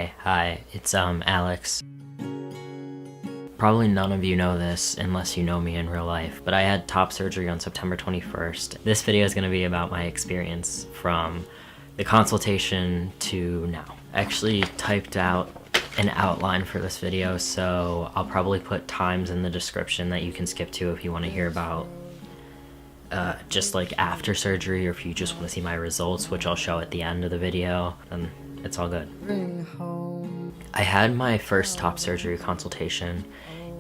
Hey, hi, it's Alex. Probably none of you know this unless you know me in real life, but I had top surgery on September 21st. This video is going to be about my experience from the consultation to now. I actually typed out an outline for this video, so I'll probably put times in the description that you can skip to if you want to hear about just like after surgery, or if you just want to see my results, which I'll show at the end of the video, then it's all good. I had my first top surgery consultation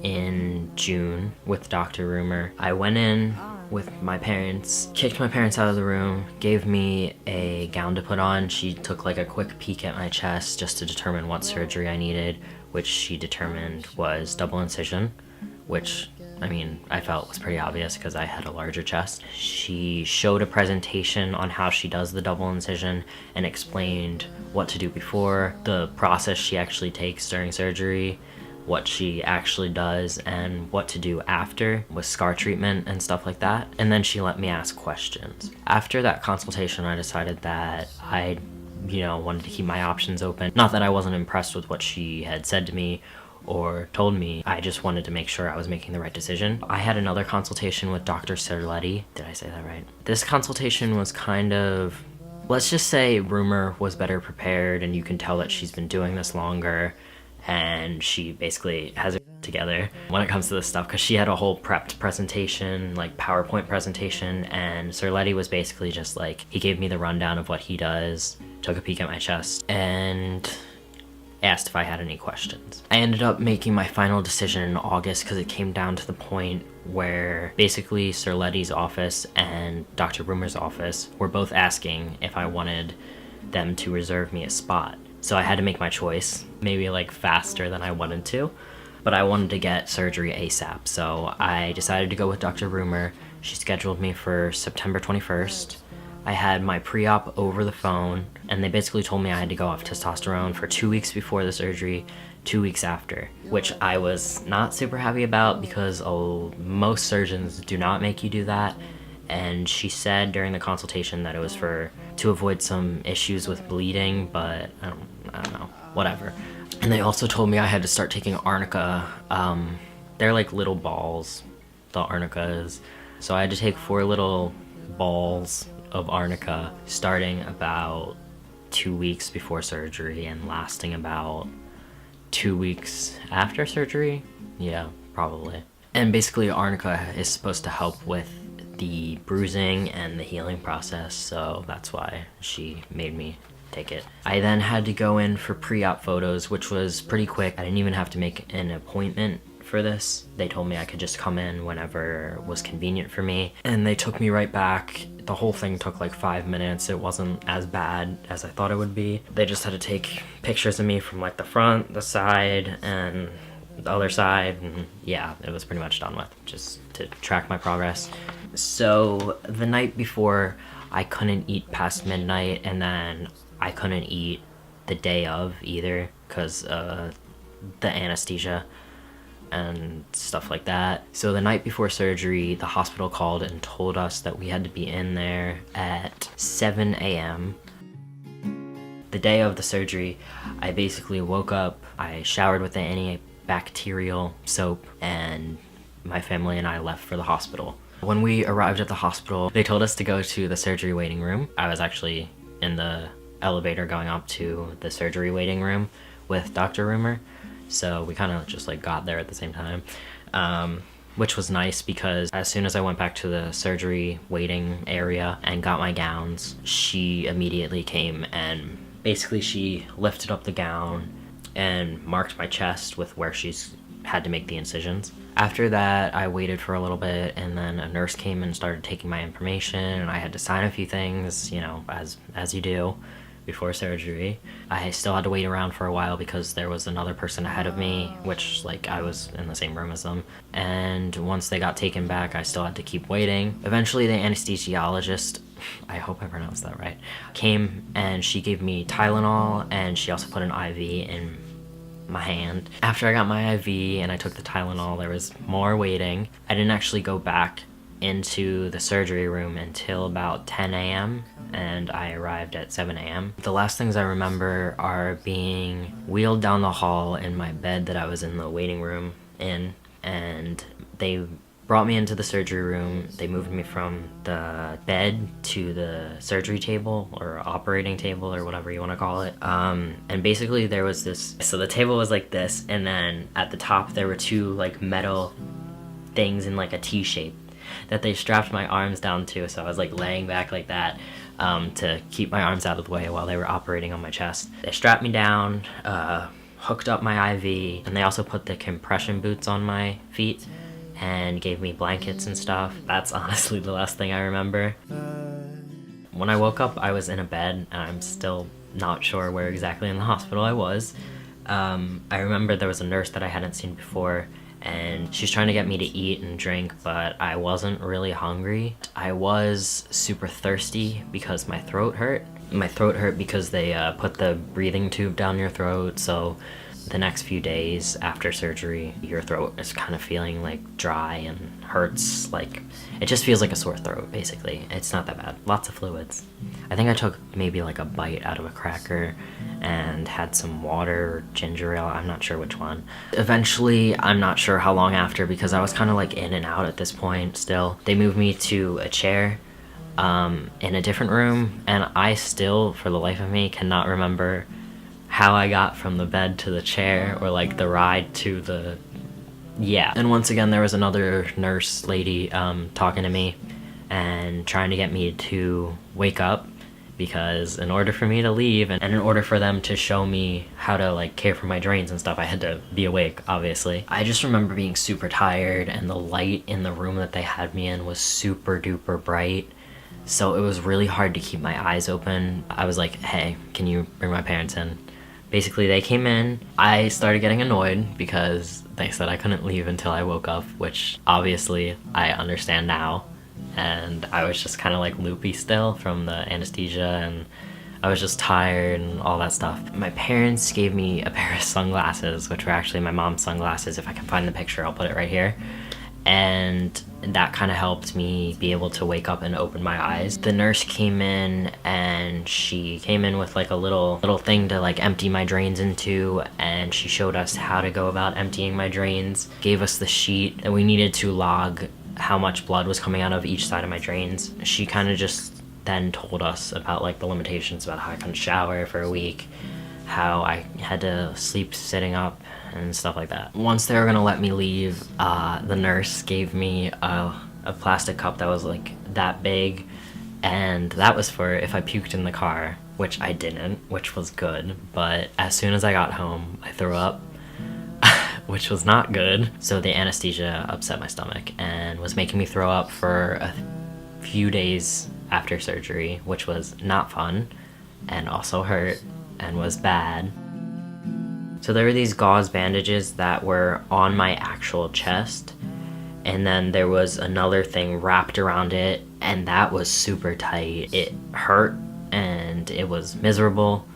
in June with Dr. Rumer. I went in with my parents, kicked my parents out of the room, gave me a gown to put on. She took like a quick peek at my chest just to determine what surgery I needed, which she determined was double incision, which I mean, I felt was pretty obvious because I had a larger chest. She showed a presentation on how she does the double incision and explained what to do before, the process she actually takes during surgery, what she actually does, and what to do after with scar treatment and stuff like that. And then she let me ask questions. After that consultation, I decided that I wanted to keep my options open. Not that I wasn't impressed with what she had said to me or told me, I just wanted to make sure I was making the right decision. I had another consultation with Dr. Serletti. Did I say that right? This consultation was kind of, let's just say Rumer was better prepared, and you can tell that she's been doing this longer and she basically has it together when it comes to this stuff, because she had a whole prepped presentation, like PowerPoint presentation, and Serletti was basically just like, he gave me the rundown of what he does, took a peek at my chest, and asked if I had any questions. I ended up making my final decision in August because it came down to the point where basically Serletti's office and Dr. Rumer's office were both asking if I wanted them to reserve me a spot. So I had to make my choice, maybe like faster than I wanted to, but I wanted to get surgery ASAP. So I decided to go with Dr. Rumer. She scheduled me for September 21st. I had my pre-op over the phone, and they basically told me I had to go off testosterone for 2 weeks before the surgery, 2 weeks after, which I was not super happy about because most surgeons do not make you do that. And she said during the consultation that it was to avoid some issues with bleeding, but I don't know, whatever. And they also told me I had to start taking arnica. They're like little balls, the arnicas. So I had to take 4 little balls of arnica starting about 2 weeks before surgery and lasting about 2 weeks after surgery. Yeah, probably. And basically arnica is supposed to help with the bruising and the healing process, so that's why she made me take it. I then had to go in for pre-op photos, which was pretty quick. I didn't even have to make an appointment for this. They told me I could just come in whenever was convenient for me, and they took me right back. The whole thing took like 5 minutes. It wasn't as bad as I thought it would be. They just had to take pictures of me from like the front, the side, and the other side, and yeah, it was pretty much done with, just to track my progress. So the night before, I couldn't eat past midnight, and then I couldn't eat the day of either because the anesthesia and stuff like that. So the night before surgery, the hospital called and told us that we had to be in there at 7 a.m. The day of the surgery, I basically woke up, I showered with the antibacterial soap, and my family and I left for the hospital. When we arrived at the hospital, they told us to go to the surgery waiting room. I was actually in the elevator going up to the surgery waiting room with Dr. Rumer. So we kind of just like got there at the same time, which was nice because as soon as I went back to the surgery waiting area and got my gowns, she immediately came and basically she lifted up the gown and marked my chest with where she's had to make the incisions. After that, I waited for a little bit, and then a nurse came and started taking my information, and I had to sign a few things, as you do before surgery. I still had to wait around for a while because there was another person ahead of me, which I was in the same room as them. And once they got taken back, I still had to keep waiting. Eventually the anesthesiologist, I hope I pronounced that right, came and she gave me Tylenol, and she also put an IV in my hand. After I got my IV and I took the Tylenol, there was more waiting. I didn't actually go back into the surgery room until about 10 a.m. and I arrived at 7 a.m. The last things I remember are being wheeled down the hall in my bed that I was in the waiting room in, and they brought me into the surgery room. They moved me from the bed to the surgery table or operating table or whatever you want to call it. And basically there was this, so the table was like this, and then at the top there were two like metal things in like a T shape that they strapped my arms down to, so I was like laying back like that to keep my arms out of the way while they were operating on my chest. They strapped me down, hooked up my IV, and they also put the compression boots on my feet and gave me blankets and stuff. That's honestly the last thing I remember. When I woke up, I was in a bed, and I'm still not sure where exactly in the hospital I was. I remember there was a nurse that I hadn't seen before, and she's trying to get me to eat and drink, but I wasn't really hungry. I was super thirsty because my throat hurt. My throat hurt because they put the breathing tube down your throat, so the next few days after surgery, your throat is kind of feeling like dry and hurts. Like, it just feels like a sore throat, basically. It's not that bad. Lots of fluids. I think I took maybe like a bite out of a cracker and had some water or ginger ale. I'm not sure which one. Eventually, I'm not sure how long after, because I was kind of like in and out at this point still. They moved me to a chair in a different room, and I still, for the life of me, cannot remember how I got from the bed to the chair, or like the ride to the... Yeah. And once again, there was another nurse lady talking to me and trying to get me to wake up, because in order for me to leave and in order for them to show me how to like care for my drains and stuff, I had to be awake, obviously. I just remember being super tired, and the light in the room that they had me in was super duper bright, so it was really hard to keep my eyes open. I was like, hey, can you bring my parents in? Basically, they came in. I started getting annoyed because they said I couldn't leave until I woke up, which obviously I understand now. And I was just kind of like loopy still from the anesthesia, and I was just tired and all that stuff. My parents gave me a pair of sunglasses, which were actually my mom's sunglasses. If I can find the picture, I'll put it right here. And that kind of helped me be able to wake up and open my eyes. The nurse came in, and she came in with like a little thing to like empty my drains into, and she showed us how to go about emptying my drains, gave us the sheet that we needed to log how much blood was coming out of each side of my drains. She kind of just then told us about like the limitations, about how I couldn't shower for a week, how I had to sleep sitting up and stuff like that. Once they were gonna let me leave, the nurse gave me a plastic cup that was like that big, and that was for if I puked in the car, which I didn't, which was good. But as soon as I got home, I threw up, which was not good. So the anesthesia upset my stomach and was making me throw up for a few days after surgery, which was not fun and also hurt and was bad. So there were these gauze bandages that were on my actual chest, and then there was another thing wrapped around it, and that was super tight. It hurt, and it was miserable.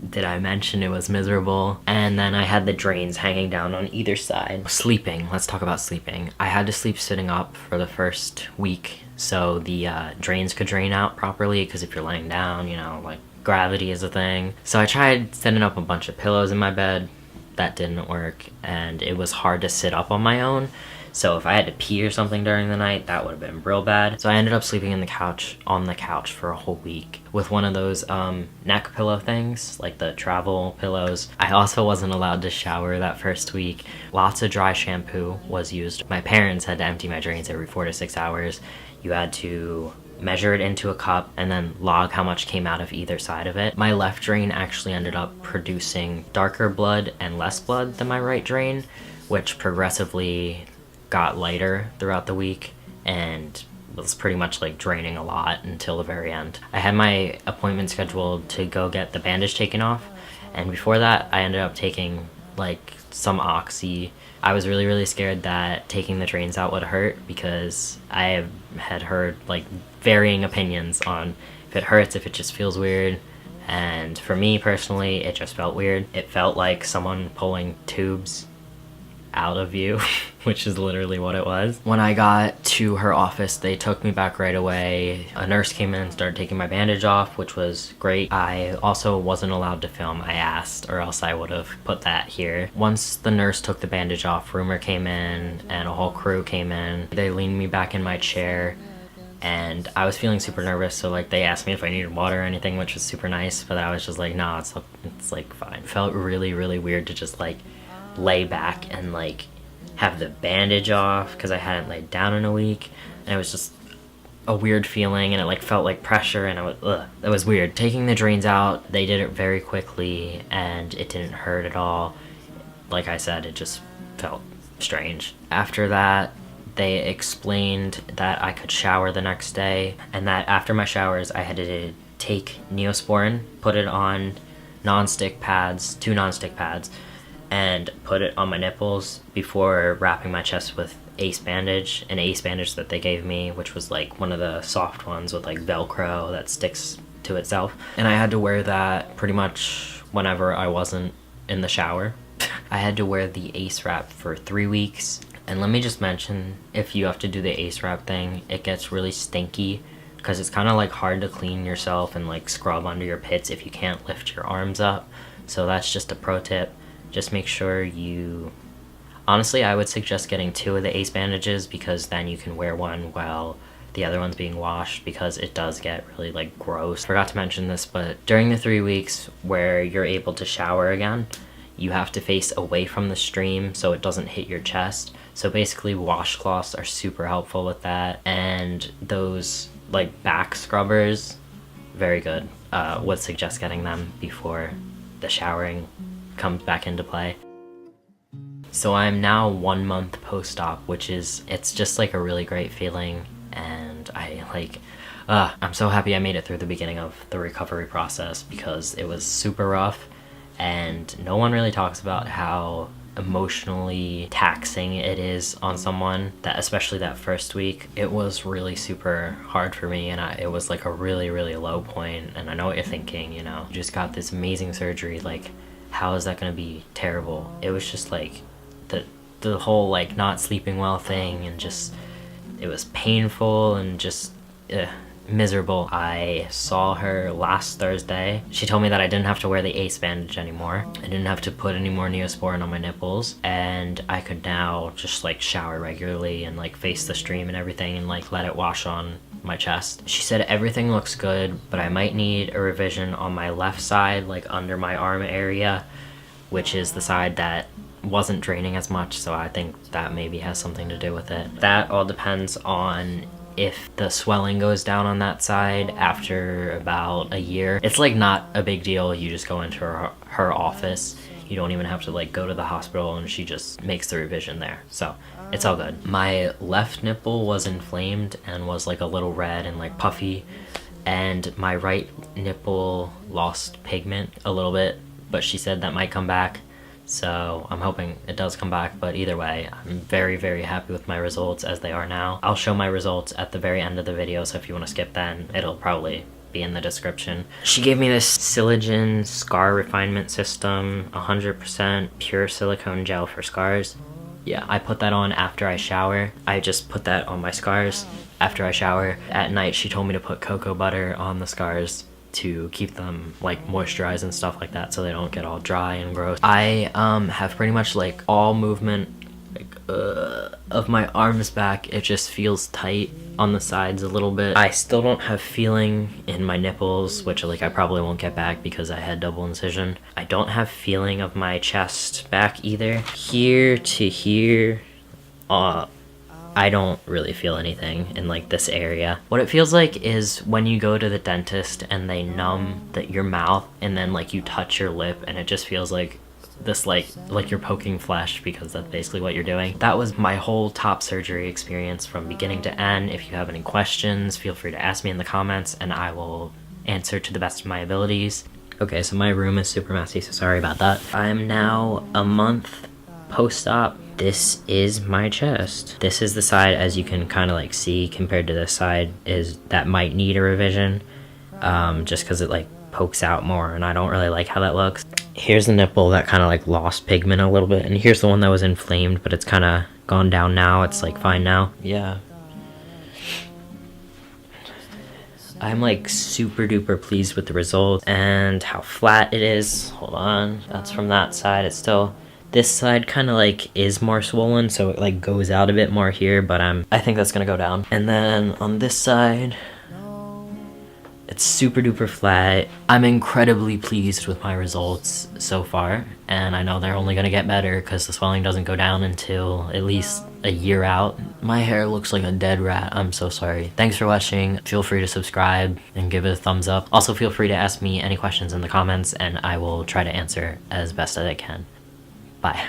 Did I mention it was miserable? And then I had the drains hanging down on either side. Sleeping, let's talk about sleeping. I had to sleep sitting up for the first week so the drains could drain out properly, because if you're laying down, you know, like, gravity is a thing. So I tried setting up a bunch of pillows in my bed. That didn't work, and it was hard to sit up on my own. So if I had to pee or something during the night, that would have been real bad. So I ended up sleeping on the couch for a whole week with one of those neck pillow things, like the travel pillows. I also wasn't allowed to shower that first week. Lots of dry shampoo was used. My parents had to empty my drains every 4 to 6 hours. You had to measure it into a cup and then log how much came out of either side of it. My left drain actually ended up producing darker blood and less blood than my right drain, which progressively got lighter throughout the week and was pretty much like draining a lot until the very end. I had my appointment scheduled to go get the bandage taken off, and before that I ended up taking like some oxy. I was really scared that taking the drains out would hurt, because I had heard like varying opinions on if it hurts, if it just feels weird. And for me personally, it just felt weird. It felt like someone pulling tubes out of view, which is literally what it was. When I got to her office, they took me back right away. A nurse came in and started taking my bandage off, which was great. I also wasn't allowed to film. I asked, or else I would have put that here. Once the nurse took the bandage off, Rumer came in and a whole crew came in. They leaned me back in my chair, and I was feeling super nervous, so like they asked me if I needed water or anything, which was super nice, but I was just like, nah, it's like fine. It felt really, really weird to just like lay back and like have the bandage off because I hadn't laid down in a week, and it was just a weird feeling, and it like felt like pressure, and it was weird. Taking the drains out, they did it very quickly and it didn't hurt at all. Like I said, it just felt strange. After that, they explained that I could shower the next day, and that after my showers I had to take Neosporin, put it on non-stick pads, 2 non-stick pads, and put it on my nipples before wrapping my chest with an ace bandage that they gave me, which was like one of the soft ones with like Velcro that sticks to itself. And I had to wear that pretty much whenever I wasn't in the shower. I had to wear the ace wrap for 3 weeks. And let me just mention, if you have to do the ace wrap thing, it gets really stinky because it's kind of like hard to clean yourself and like scrub under your pits if you can't lift your arms up. So that's just a pro tip. Just make sure you... Honestly, I would suggest getting 2 of the ace bandages because then you can wear one while the other one's being washed, because it does get really like gross. Forgot to mention this, but during the 3 weeks where you're able to shower again, you have to face away from the stream so it doesn't hit your chest. So basically washcloths are super helpful with that, and those like back scrubbers, very good. Would suggest getting them before the showering comes back into play. So I'm now 1 month post-op, which is, it's just like a really great feeling, and I'm so happy I made it through the beginning of the recovery process because it was super rough, and no one really talks about how emotionally taxing it is on someone, that especially that first week. It was really super hard for me, and it was like a really, really low point. And I know what you're thinking, you know, you just got this amazing surgery, like how is that gonna be terrible? It was just like the whole like not sleeping well thing, and just it was painful and just miserable. I saw her last Thursday. She told me that I didn't have to wear the ace bandage anymore. I didn't have to put any more Neosporin on my nipples, and I could now just like shower regularly and like face the stream and everything and like let it wash on my chest. She said everything looks good, but I might need a revision on my left side, like under my arm area, which is the side that wasn't draining as much, so I think that maybe has something to do with it. That all depends on if the swelling goes down on that side after about a year. It's like not a big deal. You just go into her office. You don't even have to like go to the hospital, and she just makes the revision there. So it's all good. My left nipple was inflamed and was like a little red and like puffy, and my right nipple lost pigment a little bit, but she said that might come back. So I'm hoping it does come back, but either way, I'm very, very happy with my results as they are now. I'll show my results at the very end of the video, so if you want to skip then, it'll probably be in the description. She gave me this Silicone scar refinement system, 100% pure silicone gel for scars. Yeah, I put that on after I shower. I just put that on my scars after I shower. At night, she told me to put cocoa butter on the scars to keep them like moisturized and stuff like that, so they don't get all dry and gross. I have pretty much like all movement like of my arms back. It just feels tight on the sides a little bit. I still don't have feeling in my nipples, which like I probably won't get back because I had double incision. I don't have feeling of my chest back either. Here to here, I don't really feel anything in like this area. What it feels like is when you go to the dentist and they numb your mouth, and then like you touch your lip and it just feels like this like you're poking flesh, because that's basically what you're doing. That was my whole top surgery experience from beginning to end. If you have any questions, feel free to ask me in the comments and I will answer to the best of my abilities. Okay, so my room is super messy, so sorry about that. I am now a month post-op. This is my chest. This is the side, as you can kind of like see compared to this side, is that might need a revision, just because it like pokes out more and I don't really like how that looks. Here's the nipple that kind of like lost pigment a little bit, and here's the one that was inflamed, but it's kind of gone down now. It's like fine now. Yeah. I'm like super duper pleased with the result and how flat it is. Hold on, that's from that side. It's still, this side kind of like is more swollen, so it like goes out a bit more here, but I think that's gonna go down. And then on this side, it's super duper flat. I'm incredibly pleased with my results so far, and I know they're only gonna get better because the swelling doesn't go down until at least a year out. My hair looks like a dead rat. I'm so sorry. Thanks for watching. Feel free to subscribe and give it a thumbs up. Also feel free to ask me any questions in the comments and I will try to answer as best as I can. Bye.